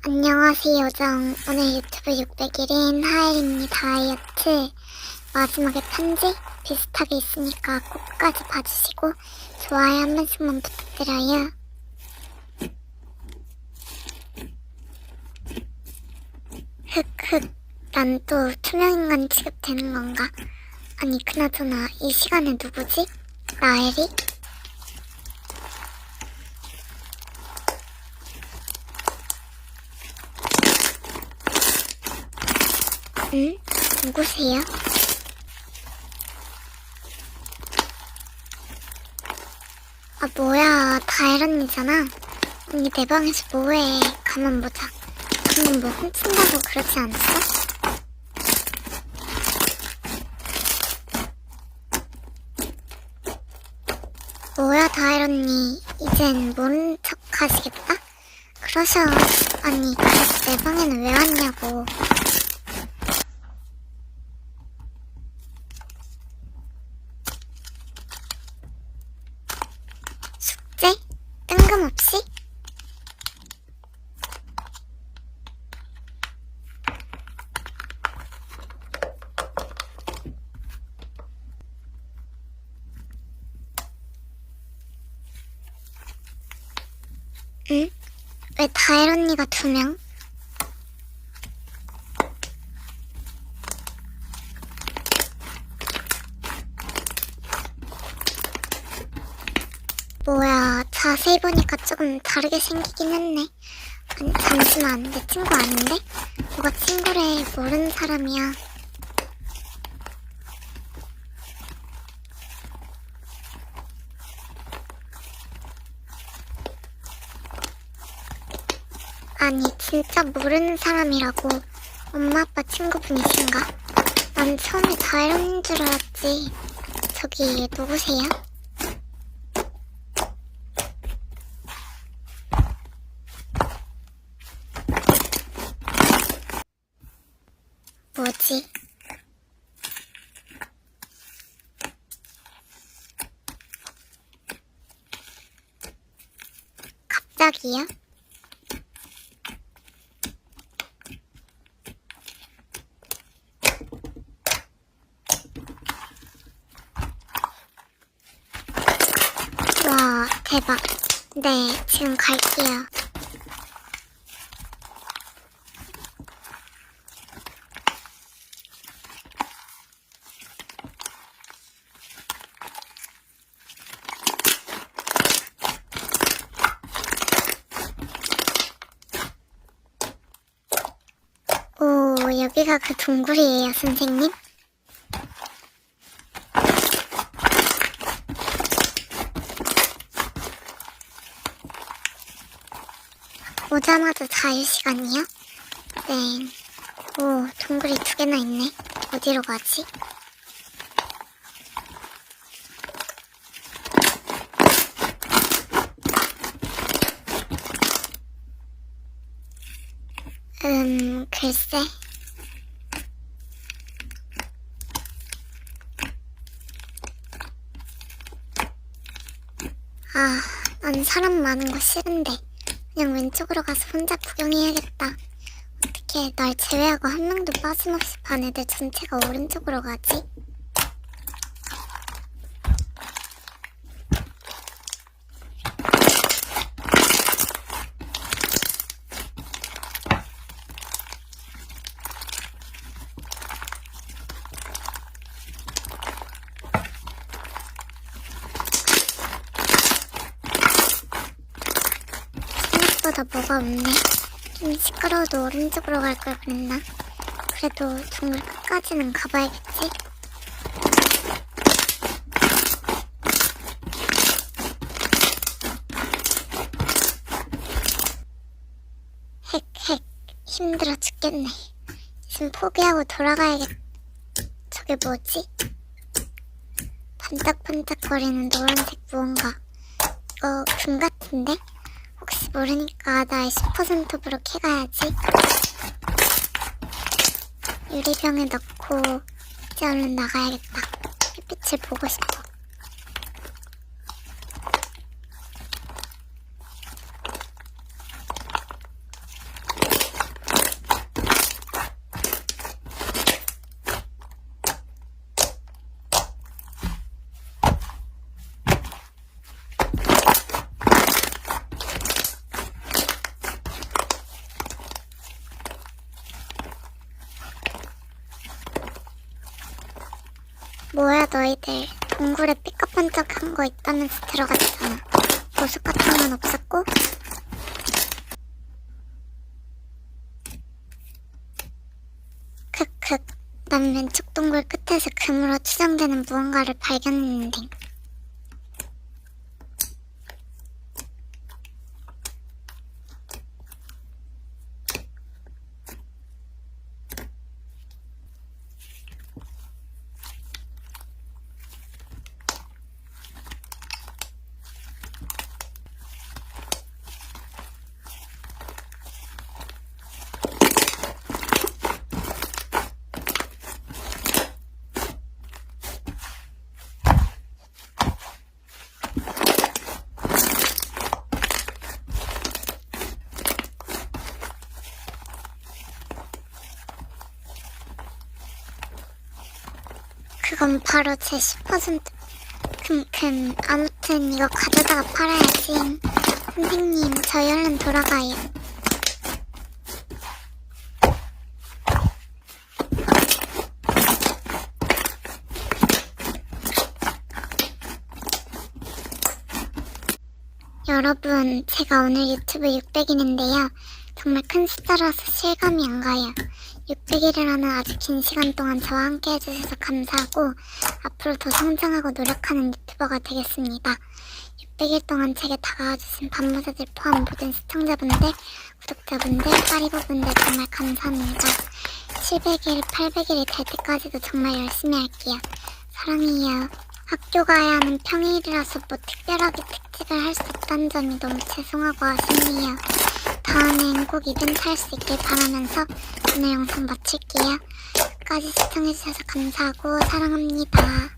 안녕하세요, 요정. 오늘 유튜브 600일인 하엘입니다. 다이어트 마지막에 편지 비슷하게 있으니까 끝까지 봐주시고 좋아요 한 번씩만 부탁드려요. 흑흑, 난 또 투명인간 취급되는 건가? 아니 그나저나 이 시간에 누구지? 나엘이? 응? 누구세요? 아 뭐야, 다엘 언니잖아. 언니 내 방에서 뭐해? 가만 보자. 방금 뭐 훔친다고 그러지 않았어? 뭐야 다엘 언니, 이젠 모른 척 하시겠다? 그러셔. 아니 그래서 내 방에는 왜 왔냐고. 숙제? 뜬금없이? 응? 왜 다엘 언니가 2명? 뭐야, 자세히 보니까 조금 다르게 생기긴 했네. 아니 잠시만, 내 친구 아닌데? 누가 친구래? 모르는 사람이야. 아니 진짜 모르는 사람이라고. 엄마 아빠 친구분이신가? 난 처음에 다엘 언니인 줄 알았지. 저기 누구세요? 뭐지? 갑자기요? 와, 대박. 네, 지금 갈게요. 오, 여기가 그 동굴이에요, 선생님? 오자마자 자유시간이요? 네. 오, 동굴이 2개나 있네. 어디로 가지? 글쎄. 아, 난 사람 많은 거 싫은데 그냥 왼쪽으로 가서 혼자 구경해야겠다. 어떻게 날 제외하고 한 명도 빠짐없이 반 애들 전체가 오른쪽으로 가지? 생각보다 뭐가 없네. 좀 시끄러워도 오른쪽으로 갈 걸 그랬나? 그래도 동굴 끝까지는 가봐야겠지? 핵핵, 힘들어 죽겠네. 지금 포기하고 돌아가야겠. 저게 뭐지? 반짝반짝거리는 노란색 무언가. 이거 금 같은데? 혹시 모르니까 나의 슈퍼센터브로 캐가야지. 유리병에 넣고 이제 얼른 나가야겠다. 햇빛을 보고 싶어. 뭐야 너희들 동굴에 삐까번쩍한 거 있다면서 들어갔잖아. 보석 같은 건 없었고? 크크, 난 왼쪽 동굴 끝에서 금으로 추정되는 무언가를 발견했는데 그건 바로 제 10%. 아무튼 이거 가져다가 팔아야지. 선생님, 저희 얼른 돌아가요. 여러분, 제가 오늘 유튜브 600일인데요. 정말 큰 숫자라서 실감이 안 가요. 600일이라는 아주 긴 시간 동안 저와 함께 해주셔서 감사하고 앞으로 더 성장하고 노력하는 유튜버가 되겠습니다. 600일 동안 제게 다가와주신 반모자들 포함 모든 시청자분들, 구독자분들, 파리버분들 정말 감사합니다. 700일, 800일이 될 때까지도 정말 열심히 할게요. 사랑해요. 학교 가야 하는 평일이라서 뭐 특별하게 특집을 할 수 없다는 점이 너무 죄송하고 아쉽네요. 다음엔 꼭 이벤트 할 수 있길 바라면서 오늘 영상 마칠게요. 끝까지 시청해주셔서 감사하고 사랑합니다.